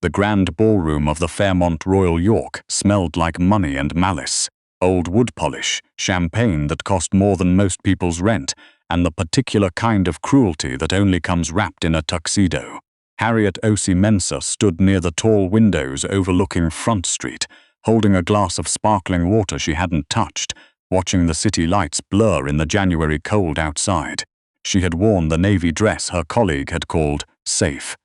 The grand ballroom of the Fairmont Royal York smelled like money and malice, old wood polish, champagne that cost more than most people's rent, and the particular kind of cruelty that only comes wrapped in a tuxedo. Harriet Osei-Mensah stood near the tall windows overlooking Front Street, holding a glass of sparkling water she hadn't touched, watching the city lights blur in the January cold outside. She had worn the navy dress her colleague had called safe.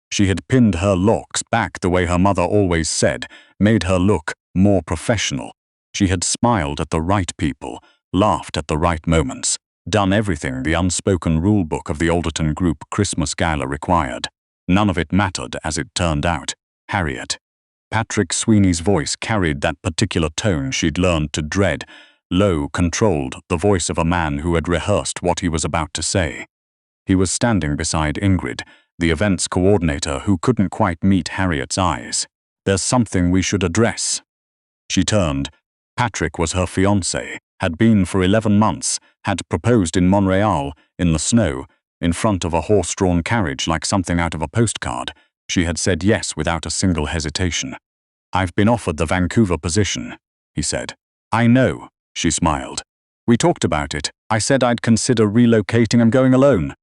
She had pinned her locks back the way her mother always said, made her look more professional. She had smiled at the right people, laughed at the right moments, done everything the unspoken rulebook of the Alderton Group Christmas gala required. None of it mattered as it turned out. Harriet. Patrick Sweeney's voice carried that particular tone she'd learned to dread, low, controlled, the voice of a man who had rehearsed what he was about to say. He was standing beside Ingrid, the events coordinator who couldn't quite meet Harriet's eyes. "There's something we should address." She turned. Patrick was her fiancé, had been for 11 months, had proposed in Montreal, in the snow, in front of a horse-drawn carriage like something out of a postcard. She had said yes without a single hesitation. "I've been offered the Vancouver position," he said. "I know," she smiled. "We talked about it. I said I'd consider relocating and going alone."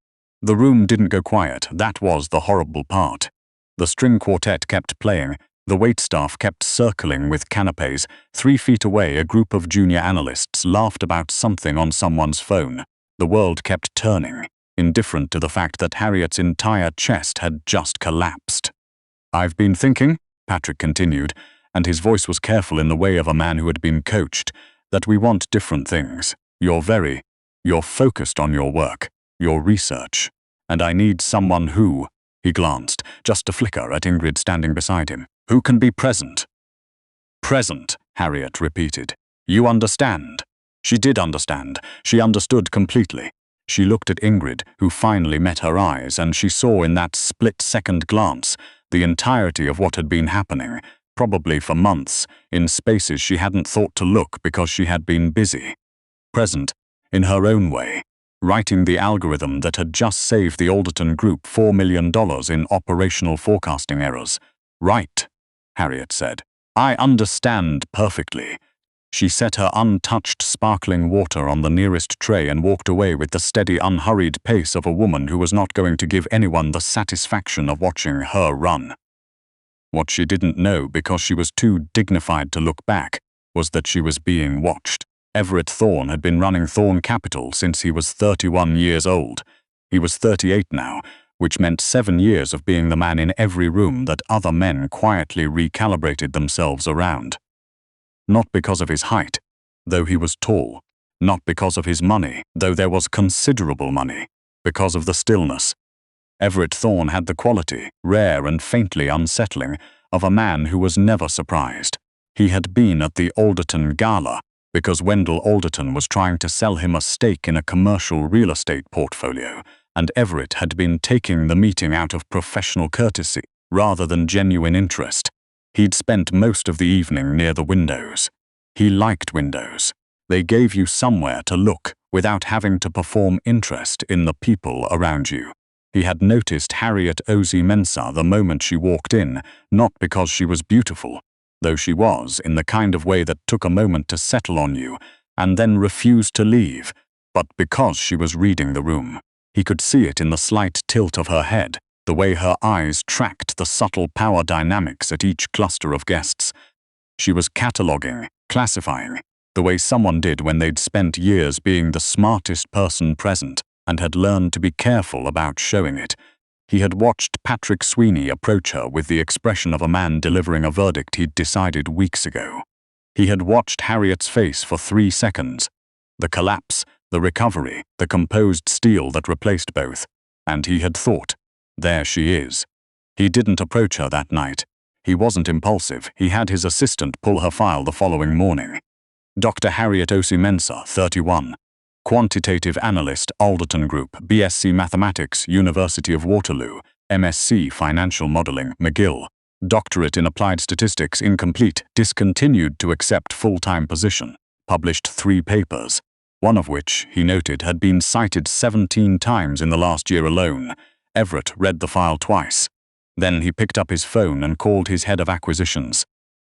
The room didn't go quiet. That was the horrible part. The string quartet kept playing. The waitstaff kept circling with canapes. 3 feet away, a group of junior analysts laughed about something on someone's phone. The world kept turning, indifferent to the fact that Harriet's entire chest had just collapsed. "I've been thinking," Patrick continued, and his voice was careful in the way of a man who had been coached, "that we want different things. You're focused on your work, your research, and I need someone who," he glanced, just a flicker at Ingrid standing beside him, "who can be present." "Present," Harriet repeated. "You understand." She did understand. She understood completely. She looked at Ingrid, who finally met her eyes, and she saw in that split-second glance the entirety of what had been happening, probably for months, in spaces she hadn't thought to look because she had been busy. Present, in her own way, writing the algorithm that had just saved the Alderton Group $4 million in operational forecasting errors. "Right," Harriet said. "I understand perfectly." She set her untouched sparkling water on the nearest tray and walked away with the steady, unhurried pace of a woman who was not going to give anyone the satisfaction of watching her run. What she didn't know, because she was too dignified to look back, was that she was being watched. Everett Thorne had been running Thorne Capital since he was 31 years old. He was 38 now, which meant 7 years of being the man in every room that other men quietly recalibrated themselves around. Not because of his height, though he was tall. Not because of his money, though there was considerable money. Because of the stillness. Everett Thorne had the quality, rare and faintly unsettling, of a man who was never surprised. He had been at the Alderton Gala because Wendell Alderton was trying to sell him a stake in a commercial real estate portfolio, and Everett had been taking the meeting out of professional courtesy rather than genuine interest. He'd spent most of the evening near the windows. He liked windows. They gave you somewhere to look without having to perform interest in the people around you. He had noticed Harriet Osei-Mensah the moment she walked in, not because she was beautiful, though she was, in the kind of way that took a moment to settle on you and then refused to leave, but because she was reading the room. He could see it in the slight tilt of her head, the way her eyes tracked the subtle power dynamics at each cluster of guests. She was cataloging, classifying, the way someone did when they'd spent years being the smartest person present and had learned to be careful about showing it. He had watched Patrick Sweeney approach her with the expression of a man delivering a verdict he'd decided weeks ago. He had watched Harriet's face for 3 seconds. The collapse, the recovery, the composed steel that replaced both. And he had thought, there she is. He didn't approach her that night. He wasn't impulsive. He had his assistant pull her file the following morning. Dr. Harriet Osei-Mensah, 31. Quantitative Analyst, Alderton Group, BSc Mathematics, University of Waterloo, MSc Financial Modeling, McGill, Doctorate in Applied Statistics, incomplete, discontinued to accept full-time position, published 3 papers, one of which, he noted, had been cited 17 times in the last year alone. Everett read the file twice. Then he picked up his phone and called his head of acquisitions.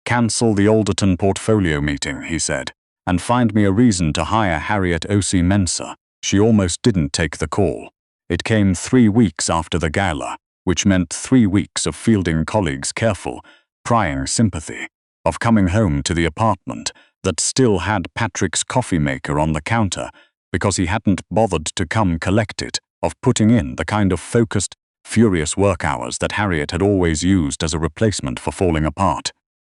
"Cancel the Alderton portfolio meeting," he said, "and find me a reason to hire Harriet Osei-Mensah." She almost didn't take the call. It came 3 weeks after the gala, which meant 3 weeks of fielding colleagues' careful, prying sympathy, of coming home to the apartment that still had Patrick's coffee maker on the counter because he hadn't bothered to come collect it, of putting in the kind of focused, furious work hours that Harriet had always used as a replacement for falling apart.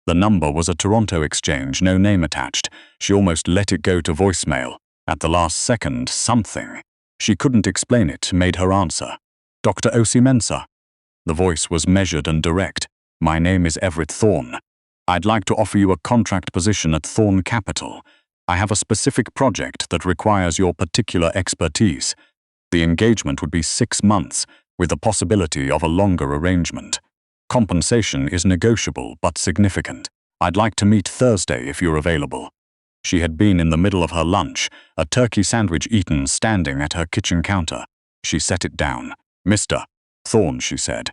The number was a Toronto exchange, no name attached. She almost let it go to voicemail. At the last second, something, she couldn't explain it, made her answer. "Dr. Osei-Mensah." The voice was measured and direct. "My name is Everett Thorne. I'd like to offer you a contract position at Thorne Capital. I have a specific project that requires your particular expertise. The engagement would be 6 months, with the possibility of a longer arrangement. Compensation is negotiable but significant. I'd like to meet Thursday if you're available." She had been in the middle of her lunch, a turkey sandwich eaten standing at her kitchen counter. She set it down. "Mr. Thorne," she said,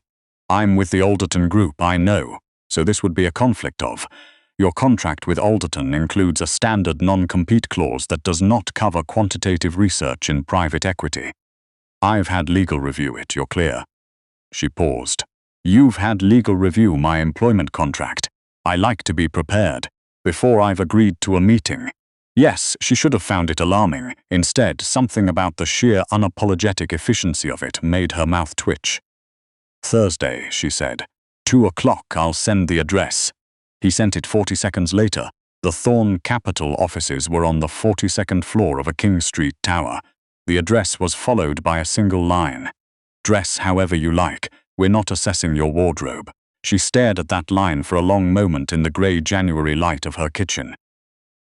"I'm with the Alderton Group, I know, so this would be a conflict of. Your contract with Alderton includes a standard non-compete clause that does not cover quantitative research in private equity. I've had legal review it, you're clear." She paused. "You've had legal review my employment contract. I like to be prepared, before I've agreed to a meeting." Yes, she should have found it alarming. Instead, something about the sheer unapologetic efficiency of it made her mouth twitch. "Thursday," she said. 2 o'clock, I'll send the address." He sent it 40 seconds later. The Thorne Capital offices were on the 42nd floor of a King Street tower. The address was followed by a single line. "Dress however you like. We're not assessing your wardrobe." She stared at that line for a long moment in the grey January light of her kitchen.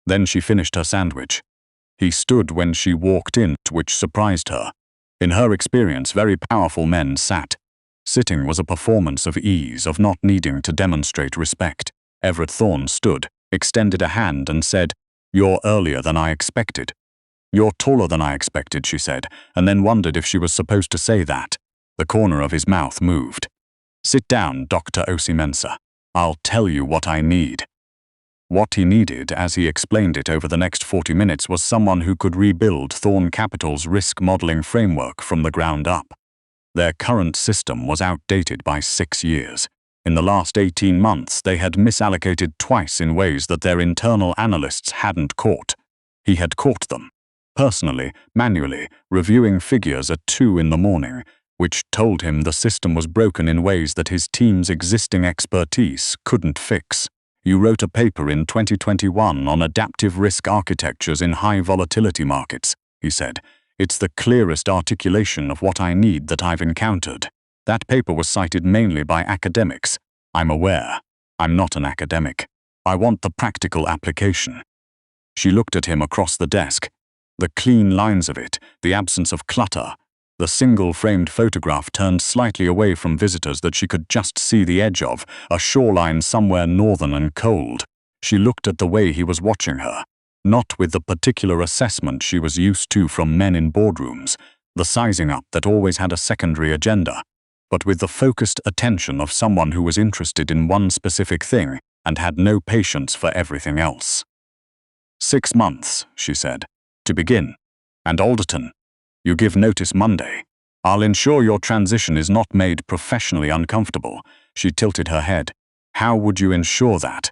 Then she finished her sandwich. He stood when she walked in, which surprised her. In her experience, very powerful men sat. Sitting was a performance of ease, of not needing to demonstrate respect. Everett Thorne stood, extended a hand and said, "You're earlier than I expected." "You're taller than I expected," she said, and then wondered if she was supposed to say that. The corner of his mouth moved. "Sit down, Dr. Osei-Mensah. I'll tell you what I need." What he needed, as he explained it over the next 40 minutes, was someone who could rebuild Thorne Capital's risk modeling framework from the ground up. Their current system was outdated by 6 years. In the last 18 months, they had misallocated twice in ways that their internal analysts hadn't caught. He had caught them. Personally, manually, reviewing figures at 2 in the morning, which told him the system was broken in ways that his team's existing expertise couldn't fix. "You wrote a paper in 2021 on adaptive risk architectures in high volatility markets," he said. "It's the clearest articulation of what I need that I've encountered." That paper was cited mainly by academics. "I'm aware. I'm not an academic. I want the practical application." She looked at him across the desk. The clean lines of it, the absence of clutter, the single-framed photograph turned slightly away from visitors that she could just see the edge of, a shoreline somewhere northern and cold. She looked at the way he was watching her, not with the particular assessment she was used to from men in boardrooms, the sizing up that always had a secondary agenda, but with the focused attention of someone who was interested in one specific thing and had no patience for everything else. 6 months, she said, to begin. And Alderton, you give notice Monday. I'll ensure your transition is not made professionally uncomfortable. She tilted her head. How would you ensure that?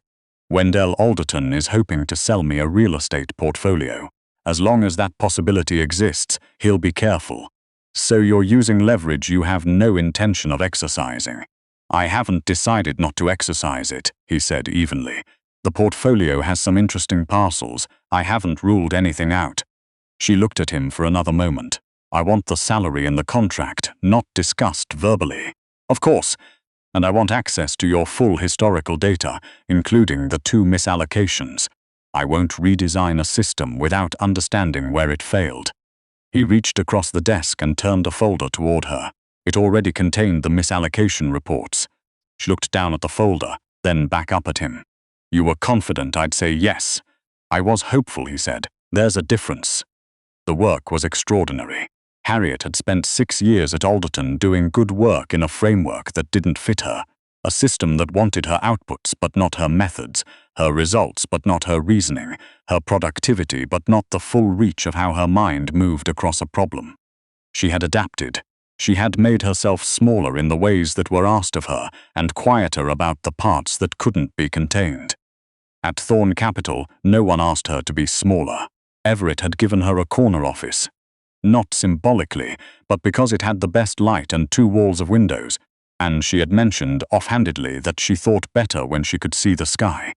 Wendell Alderton is hoping to sell me a real estate portfolio. As long as that possibility exists, he'll be careful. So you're using leverage you have no intention of exercising. I haven't decided not to exercise it, he said evenly. The portfolio has some interesting parcels. I haven't ruled anything out. She looked at him for another moment. I want the salary in the contract, not discussed verbally. Of course. And I want access to your full historical data, including the 2 misallocations. I won't redesign a system without understanding where it failed. He reached across the desk and turned a folder toward her. It already contained the misallocation reports. She looked down at the folder, then back up at him. You were confident I'd say yes. I was hopeful, he said. There's a difference. The work was extraordinary. Harriet had spent 6 years at Alderton doing good work in a framework that didn't fit her, a system that wanted her outputs but not her methods, her results but not her reasoning, her productivity but not the full reach of how her mind moved across a problem. She had adapted. She had made herself smaller in the ways that were asked of her and quieter about the parts that couldn't be contained. At Thorn Capital, no one asked her to be smaller. Everett had given her a corner office. Not symbolically, but because it had the best light and 2 walls of windows, and she had mentioned offhandedly that she thought better when she could see the sky.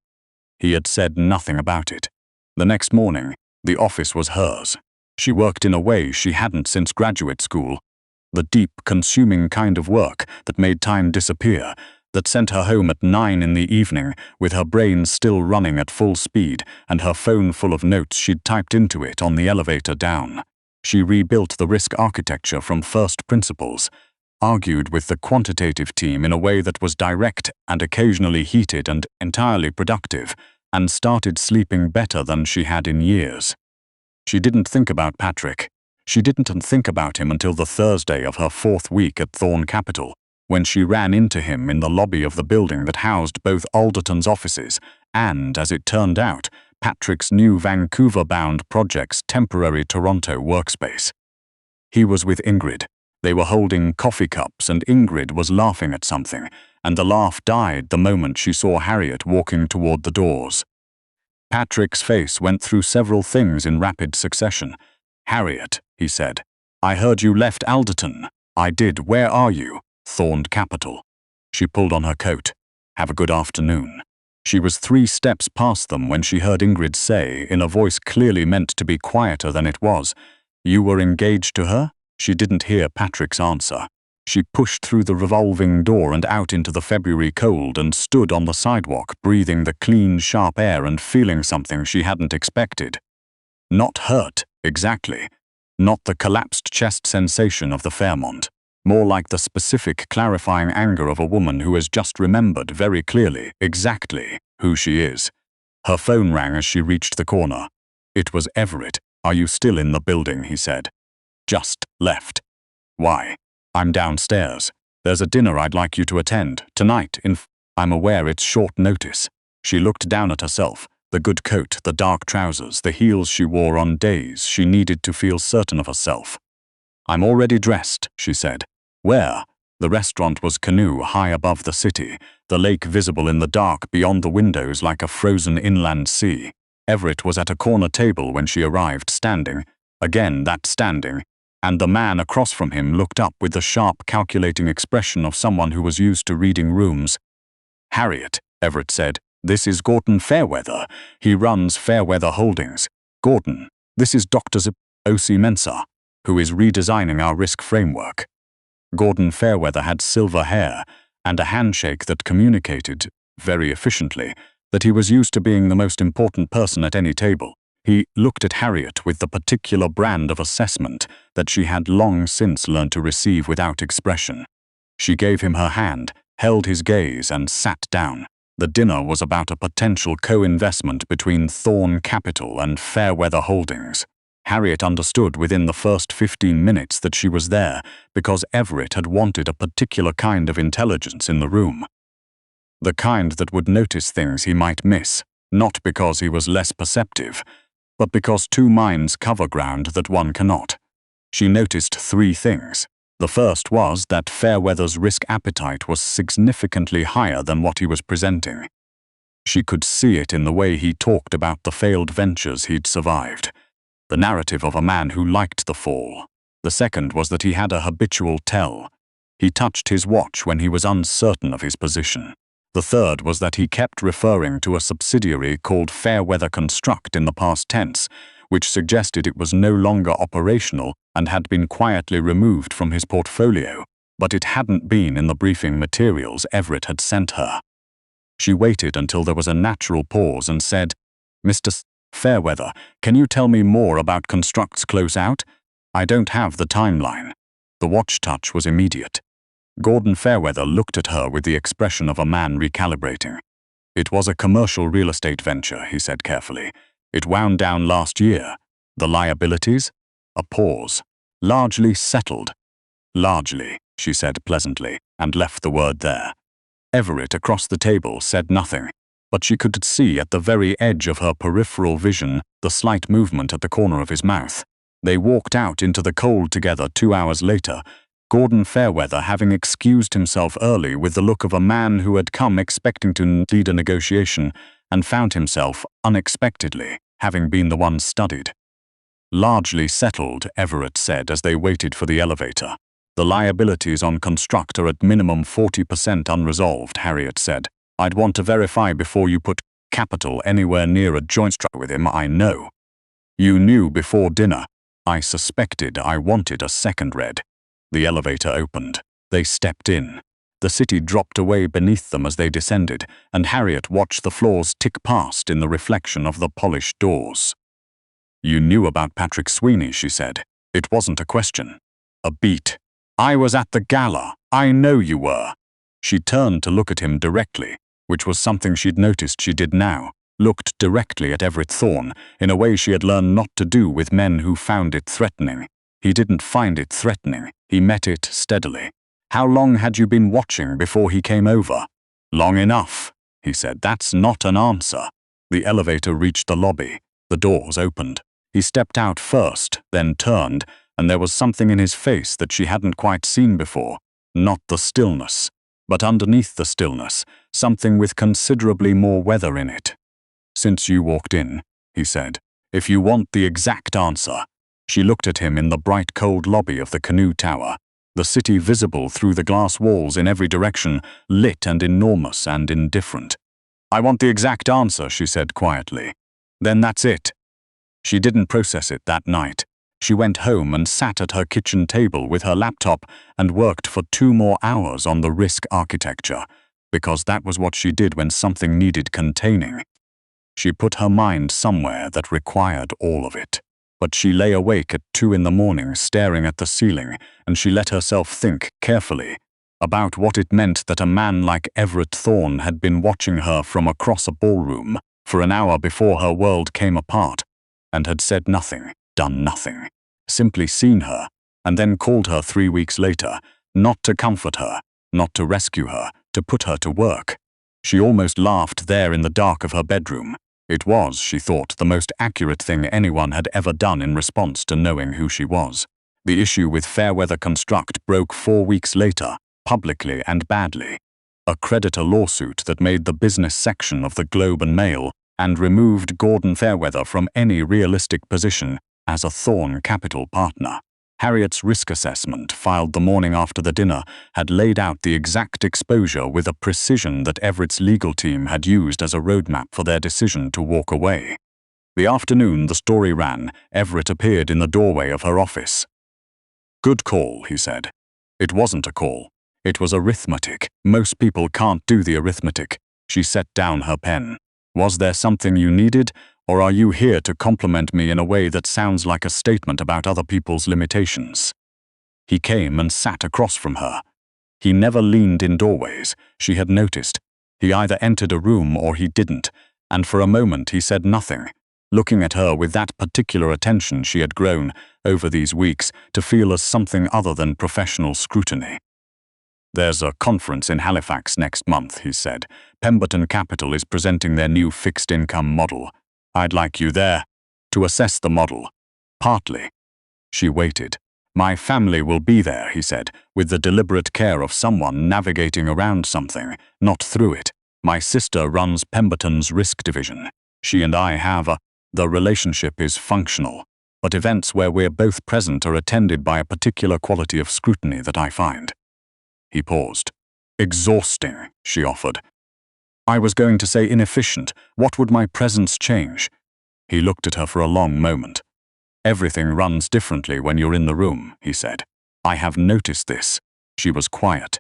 He had said nothing about it. The next morning, the office was hers. She worked in a way she hadn't since graduate school, the deep, consuming kind of work that made time disappear, that sent her home at 9 in the evening with her brain still running at full speed and her phone full of notes she'd typed into it on the elevator down. She rebuilt the risk architecture from first principles, argued with the quantitative team in a way that was direct and occasionally heated and entirely productive, and started sleeping better than she had in years. She didn't think about Patrick. She didn't think about him until the Thursday of her 4th week at Thorn Capital, when she ran into him in the lobby of the building that housed both Alderton's offices and, as it turned out, Patrick's new Vancouver-bound project's temporary Toronto workspace. He was with Ingrid. They were holding coffee cups and Ingrid was laughing at something, and the laugh died the moment she saw Harriet walking toward the doors. Patrick's face went through several things in rapid succession. "Harriet," he said, "I heard you left Alderton." "I did. Where are you?" "Thorn Capital." She pulled on her coat. "Have a good afternoon." She was 3 steps past them when she heard Ingrid say, in a voice clearly meant to be quieter than it was, "You were engaged to her?" She didn't hear Patrick's answer. She pushed through the revolving door and out into the February cold and stood on the sidewalk, breathing the clean, sharp air and feeling something she hadn't expected. Not hurt, exactly. Not the collapsed chest sensation of the Fairmont. More like the specific, clarifying anger of a woman who has just remembered very clearly, exactly, who she is. Her phone rang as she reached the corner. It was Everett. "Are you still in the building?" he said. "Just left." "Why?" "I'm downstairs. There's a dinner I'd like you to attend, tonight I'm aware it's short notice." She looked down at herself, the good coat, the dark trousers, the heels she wore on days she needed to feel certain of herself. "I'm already dressed," she said. "Where?" The restaurant was Canoe, high above the city, the lake visible in the dark beyond the windows like a frozen inland sea. Everett was at a corner table when she arrived, standing, again that standing, and the man across from him looked up with the sharp, calculating expression of someone who was used to reading rooms. "Harriet," Everett said, "this is Gordon Fairweather. He runs Fairweather Holdings. Gordon, this is Dr. Osei-Mensah, who is redesigning our risk framework." Gordon Fairweather had silver hair and a handshake that communicated, very efficiently, that he was used to being the most important person at any table. He looked at Harriet with the particular brand of assessment that she had long since learned to receive without expression. She gave him her hand, held his gaze, and sat down. The dinner was about a potential co-investment between Thorn Capital and Fairweather Holdings. Harriet understood within the first 15 minutes that she was there because Everett had wanted a particular kind of intelligence in the room. The kind that would notice things he might miss, not because he was less perceptive, but because 2 minds cover ground that one cannot. She noticed 3 things. The first was that Fairweather's risk appetite was significantly higher than what he was presenting. She could see it in the way he talked about the failed ventures he'd survived. The narrative of a man who liked the fall. The second was that he had a habitual tell. He touched his watch when he was uncertain of his position. The third was that he kept referring to a subsidiary called Fairweather Construct in the past tense, which suggested it was no longer operational and had been quietly removed from his portfolio, but it hadn't been in the briefing materials Everett had sent her. She waited until there was a natural pause and said, "Mr. Fairweather, can you tell me more about Construct's closeout? I don't have the timeline." The watch touch was immediate. Gordon Fairweather looked at her with the expression of a man recalibrating. "It was a commercial real estate venture," he said carefully. "It wound down last year. The liabilities?" A pause. Largely settled. Largely, she said pleasantly, and left the word there. Everett across the table said nothing, but she could see at the very edge of her peripheral vision the slight movement at the corner of his mouth. They walked out into the cold together 2 hours later, Gordon Fairweather having excused himself early with the look of a man who had come expecting to lead a negotiation and found himself, unexpectedly, having been the one studied. Largely settled, Everett said as they waited for the elevator. The liabilities on Construct are at minimum 40% unresolved, Harriet said. I'd want to verify before you put capital anywhere near a joint structure with him, I know. You knew before dinner. I suspected I wanted a second read. The elevator opened. They stepped in. The city dropped away beneath them as they descended, and Harriet watched the floors tick past in the reflection of the polished doors. You knew about Patrick Sweeney, she said. It wasn't a question. A beat. I was at the gala. I know you were. She turned to look at him directly, which was something she'd noticed she did now, looked directly at Everett Thorne in a way she had learned not to do with men who found it threatening. He didn't find it threatening. He met it steadily. How long had you been watching before he came over? Long enough, he said. That's not an answer. The elevator reached the lobby. The doors opened. He stepped out first, then turned, and there was something in his face that she hadn't quite seen before. Not the stillness, but underneath the stillness, something with considerably more weather in it. Since you walked in, he said, if you want the exact answer. She looked at him in the bright cold lobby of the Canoe Tower, the city visible through the glass walls in every direction, lit and enormous and indifferent. I want the exact answer, she said quietly. Then that's it. She didn't process it that night. She went home and sat at her kitchen table with her laptop and worked for 2 more hours on the risk architecture, because that was what she did when something needed containing. She put her mind somewhere that required all of it. But she lay awake at 2 in the morning staring at the ceiling, and she let herself think carefully about what it meant that a man like Everett Thorne had been watching her from across a ballroom for an hour before her world came apart, and had said nothing, done nothing, simply seen her, and then called her 3 weeks later, not to comfort her, not to rescue her, to put her to work. She almost laughed there in the dark of her bedroom. It was, she thought, the most accurate thing anyone had ever done in response to knowing who she was. The issue with Fairweather Construct broke 4 weeks later, publicly and badly. A creditor lawsuit that made the business section of the Globe and Mail and removed Gordon Fairweather from any realistic position as a Thorne capital partner. Harriet's risk assessment, filed the morning after the dinner, had laid out the exact exposure with a precision that Everett's legal team had used as a roadmap for their decision to walk away. The afternoon the story ran, Everett appeared in the doorway of her office. Good call, he said. It wasn't a call. It was arithmetic. Most people can't do the arithmetic. She set down her pen. Was there something you needed? Or are you here to compliment me in a way that sounds like a statement about other people's limitations? He came and sat across from her. He never leaned in doorways, she had noticed. He either entered a room or he didn't, and for a moment he said nothing, looking at her with that particular attention she had grown, over these weeks, to feel as something other than professional scrutiny. There's a conference in Halifax next month, he said. Pemberton Capital is presenting their new fixed-income model. I'd like you there, to assess the model. Partly. She waited. My family will be there, he said, with the deliberate care of someone navigating around something, not through it. My sister runs Pemberton's risk division. She and I have the relationship is functional, but events where we're both present are attended by a particular quality of scrutiny that I find. He paused. Exhausting, she offered. I was going to say inefficient. What would my presence change? He looked at her for a long moment. Everything runs differently when you're in the room, he said. I have noticed this. She was quiet.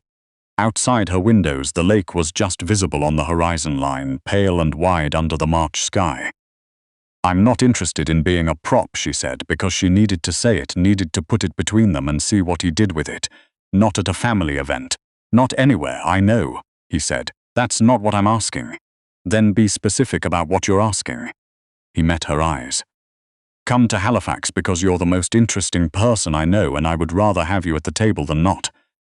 Outside her windows, the lake was just visible on the horizon line, pale and wide under the March sky. I'm not interested in being a prop, she said, because she needed to say it, needed to put it between them and see what he did with it. Not at a family event. Not anywhere, I know, he said. That's not what I'm asking. Then be specific about what you're asking. He met her eyes. Come to Halifax because you're the most interesting person I know and I would rather have you at the table than not.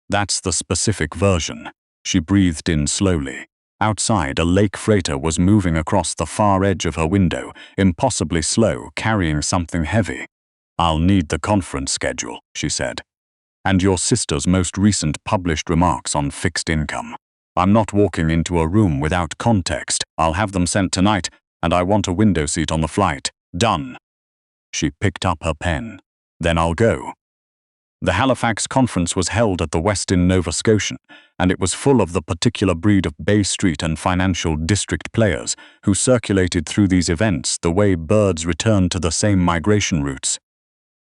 That's the specific version. She breathed in slowly. Outside, a lake freighter was moving across the far edge of her window, impossibly slow, carrying something heavy. I'll need the conference schedule, she said. And your sister's most recent published remarks on fixed income. I'm not walking into a room without context. I'll have them sent tonight, and I want a window seat on the flight. Done. She picked up her pen. Then I'll go. The Halifax conference was held at the Westin Nova Scotian, and it was full of the particular breed of Bay Street and financial district players who circulated through these events the way birds return to the same migration routes.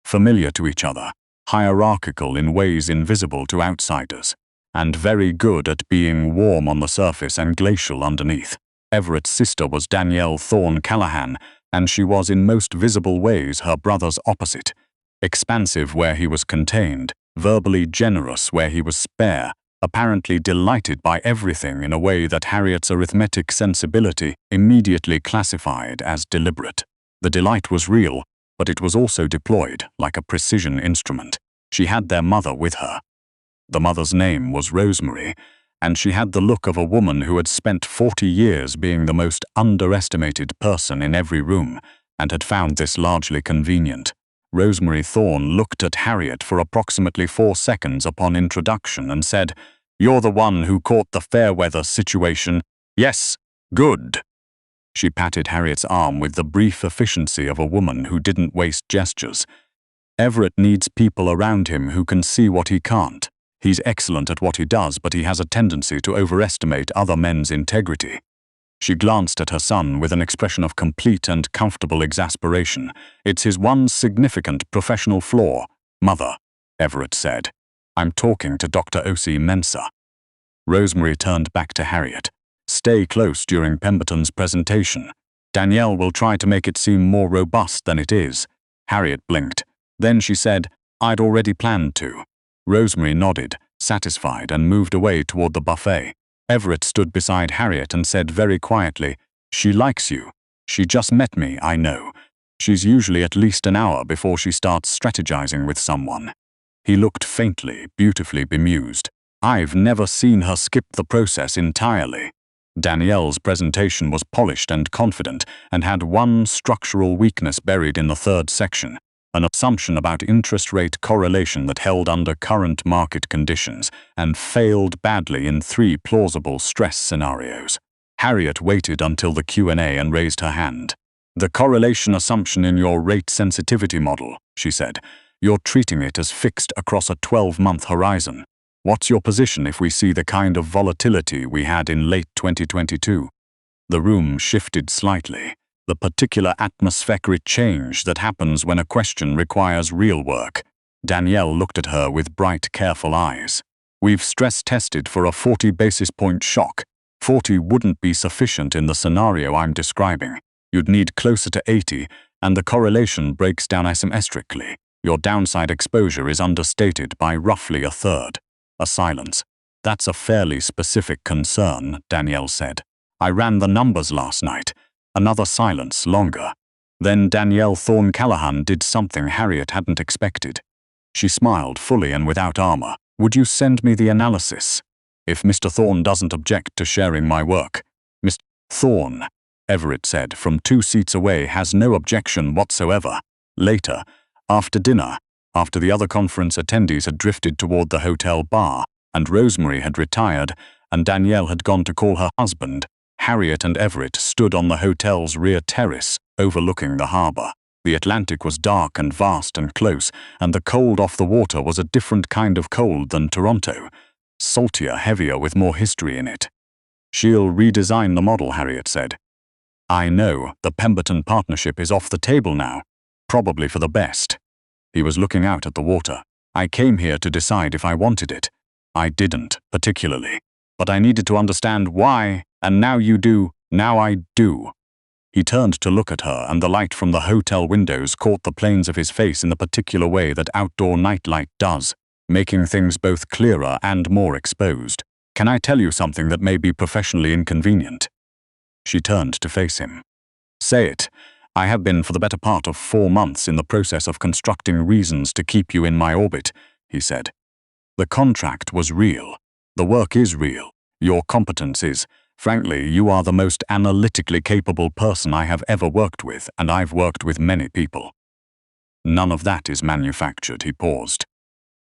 Familiar to each other, hierarchical in ways invisible to outsiders, and very good at being warm on the surface and glacial underneath. Everett's sister was Danielle Thorne Callahan, and she was in most visible ways her brother's opposite. Expansive where he was contained, verbally generous where he was spare, apparently delighted by everything in a way that Harriet's arithmetic sensibility immediately classified as deliberate. The delight was real, but it was also deployed like a precision instrument. She had their mother with her. The mother's name was Rosemary, and she had the look of a woman who had spent 40 years being the most underestimated person in every room, and had found this largely convenient. Rosemary Thorne looked at Harriet for approximately 4 seconds upon introduction and said, "You're the one who caught the Fairweather situation. Yes, good." She patted Harriet's arm with the brief efficiency of a woman who didn't waste gestures. Everett needs people around him who can see what he can't. He's excellent at what he does, but he has a tendency to overestimate other men's integrity. She glanced at her son with an expression of complete and comfortable exasperation. "It's his one significant professional flaw, Mother," Everett said. "I'm talking to Dr. Osei-Mensah." Rosemary turned back to Harriet. "Stay close during Pemberton's presentation. Danielle will try to make it seem more robust than it is." Harriet blinked. Then she said, "I'd already planned to." Rosemary nodded, satisfied, and moved away toward the buffet. Everett stood beside Harriet and said very quietly, "She likes you. She just met me, I know. She's usually at least an hour before she starts strategizing with someone." He looked faintly, beautifully bemused. "I've never seen her skip the process entirely." Danielle's presentation was polished and confident and had one structural weakness buried in the third section, an assumption about interest rate correlation that held under current market conditions and failed badly in 3 plausible stress scenarios. Harriet waited until the Q&A and raised her hand. "The correlation assumption in your rate sensitivity model," she said. "You're treating it as fixed across a 12-month horizon. What's your position if we see the kind of volatility we had in late 2022? The room shifted slightly. The particular atmospheric change that happens when a question requires real work. Danielle looked at her with bright, careful eyes. "We've stress-tested for a 40 basis point shock. 40 wouldn't be sufficient in the scenario I'm describing. You'd need closer to 80, and the correlation breaks down asymmetrically. Your downside exposure is understated by roughly a third." A silence. "That's a fairly specific concern," Danielle said. "I ran the numbers last night." Another silence, longer. Then Danielle Thorne Callahan did something Harriet hadn't expected. She smiled fully and without armor. "Would you send me the analysis? If Mr. Thorne doesn't object to sharing my work." "Mr. Thorne," Everett said from 2 seats away, "has no objection whatsoever." Later, after dinner, after the other conference attendees had drifted toward the hotel bar, and Rosemary had retired, and Danielle had gone to call her husband, Harriet and Everett stood on the hotel's rear terrace, overlooking the harbor. The Atlantic was dark and vast and close, and the cold off the water was a different kind of cold than Toronto. Saltier, heavier, with more history in it. "She'll redesign the model," Harriet said. "I know, the Pemberton partnership is off the table now. Probably for the best." He was looking out at the water. "I came here to decide if I wanted it. I didn't, particularly. But I needed to understand why, and now you do, now I do." He turned to look at her, and the light from the hotel windows caught the planes of his face in the particular way that outdoor nightlight does, making things both clearer and more exposed. "Can I tell you something that may be professionally inconvenient?" She turned to face him. "Say it. I have been for the better part of 4 months in the process of constructing reasons to keep you in my orbit, he said. The contract was real. The work is real. Your competence is. Frankly, you are the most analytically capable person I have ever worked with, and I've worked with many people. None of that is manufactured, he paused.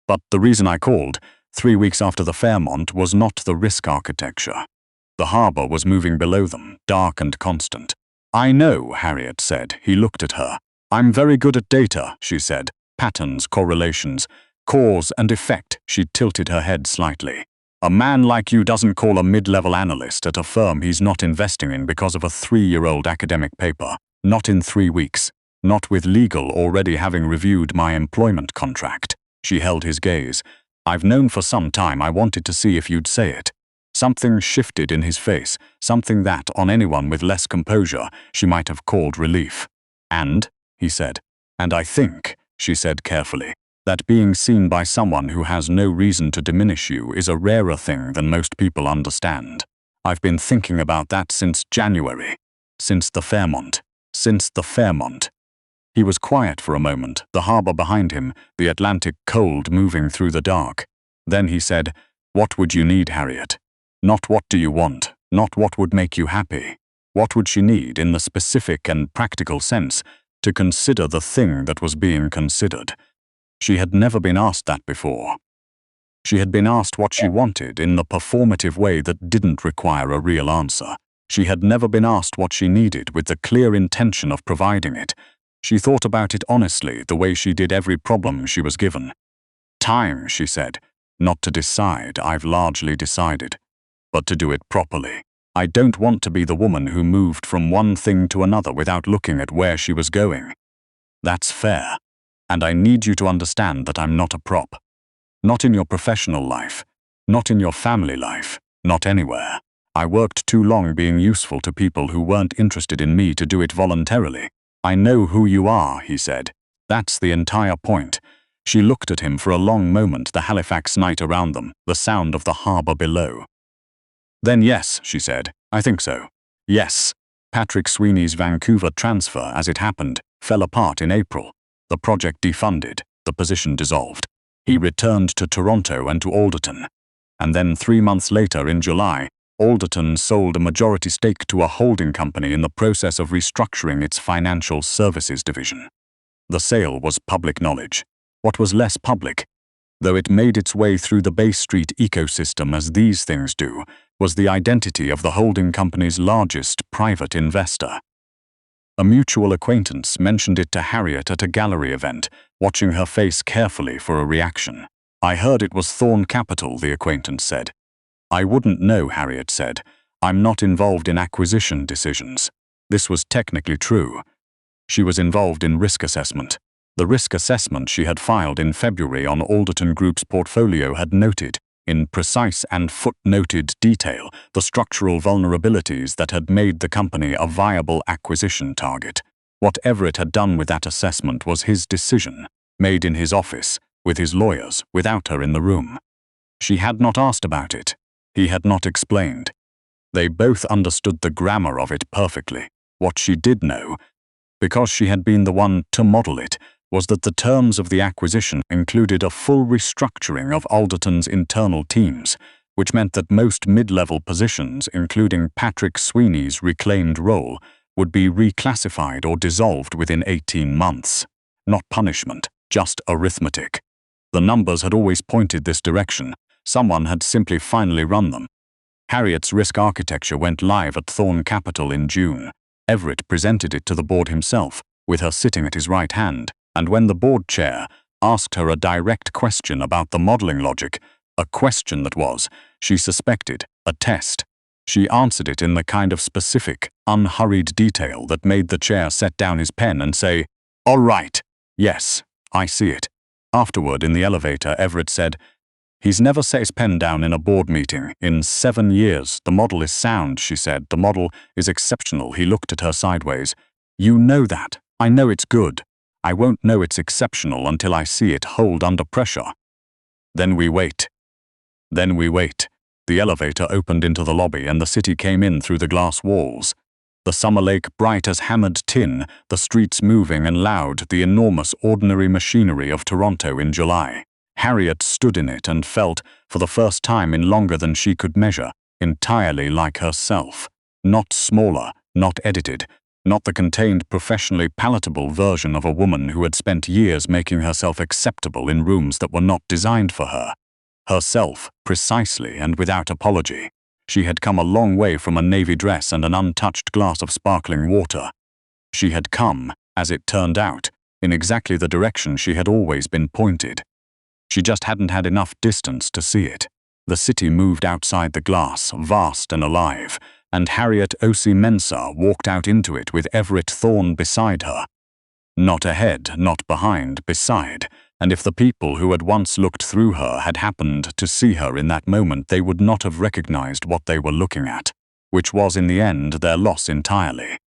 But the reason I called, 3 weeks after the Fairmont, was not the risk architecture. The harbor was moving below them, dark and constant. I know, Harriet said. He looked at her. I'm very good at data, she said. Patterns, correlations, cause and effect. She tilted her head slightly. A man like you doesn't call a mid-level analyst at a firm he's not investing in because of a 3-year-old academic paper. Not in 3 weeks. Not with legal already having reviewed my employment contract. She held his gaze. I've known for some time I wanted to see if you'd say it. Something shifted in his face, something that, on anyone with less composure, she might have called relief. And, he said, and I think, she said carefully, that being seen by someone who has no reason to diminish you is a rarer thing than most people understand. I've been thinking about that since January. Since the Fairmont. Since the Fairmont. He was quiet for a moment, the harbor behind him, the Atlantic cold moving through the dark. Then he said, What would you need, Harriet? Not what do you want, not what would make you happy. What would she need, in the specific and practical sense, to consider the thing that was being considered? She had never been asked that before. She had been asked what she wanted in the performative way that didn't require a real answer. She had never been asked what she needed with the clear intention of providing it. She thought about it honestly, the way she did every problem she was given. Time, she said. Not to decide, I've largely decided. But to do it properly. I don't want to be the woman who moved from one thing to another without looking at where she was going. That's fair. And I need you to understand that I'm not a prop. Not in your professional life. Not in your family life. Not anywhere. I worked too long being useful to people who weren't interested in me to do it voluntarily. I know who you are, he said. That's the entire point. She looked at him for a long moment, the Halifax night around them, the sound of the harbor below. Then yes, she said, I think so. Yes. Patrick Sweeney's Vancouver transfer, as it happened, fell apart in April. The project defunded, the position dissolved. He returned to Toronto and to Alderton. And then 3 months later, in July, Alderton sold a majority stake to a holding company in the process of restructuring its financial services division. The sale was public knowledge. What was less public, though it made its way through the Bay Street ecosystem as these things do, was the identity of the holding company's largest private investor. A mutual acquaintance mentioned it to Harriet at a gallery event, watching her face carefully for a reaction. I heard it was Thorn Capital, the acquaintance said. I wouldn't know, Harriet said. I'm not involved in acquisition decisions. This was technically true. She was involved in risk assessment. The risk assessment she had filed in February on Alderton Group's portfolio had noted, in precise and footnoted detail, the structural vulnerabilities that had made the company a viable acquisition target. Whatever it had done with that assessment was his decision, made in his office, with his lawyers, without her in the room. She had not asked about it. He had not explained. They both understood the grammar of it perfectly. What she did know, because she had been the one to model it, was that the terms of the acquisition included a full restructuring of Alderton's internal teams, which meant that most mid-level positions, including Patrick Sweeney's reclaimed role, would be reclassified or dissolved within 18 months. Not punishment, just arithmetic. The numbers had always pointed this direction. Someone had simply finally run them. Harriet's risk architecture went live at Thorn Capital in June. Everett presented it to the board himself, with her sitting at his right hand, and when the board chair asked her a direct question about the modeling logic, a question that was, she suspected, a test, she answered it in the kind of specific, unhurried detail that made the chair set down his pen and say, "All right, yes, I see it." Afterward, in the elevator, Everett said, "He's never set his pen down in a board meeting. In 7 years, the model is sound," she said. "The model is exceptional." He looked at her sideways. "You know that. I know it's good. I won't know it's exceptional until I see it hold under pressure." Then we wait. Then we wait. The elevator opened into the lobby and the city came in through the glass walls. The summer lake bright as hammered tin, the streets moving and loud, the enormous ordinary machinery of Toronto in July. Harriet stood in it and felt, for the first time in longer than she could measure, entirely like herself. Not smaller, not edited, not the contained, professionally palatable version of a woman who had spent years making herself acceptable in rooms that were not designed for her. Herself, precisely and without apology. She had come a long way from a navy dress and an untouched glass of sparkling water. She had come, as it turned out, in exactly the direction she had always been pointed. She just hadn't had enough distance to see it. The city moved outside the glass, vast and alive, and Harriet Osei-Mensah walked out into it with Everett Thorne beside her. Not ahead, not behind, beside, and if the people who had once looked through her had happened to see her in that moment, they would not have recognized what they were looking at, which was in the end their loss entirely.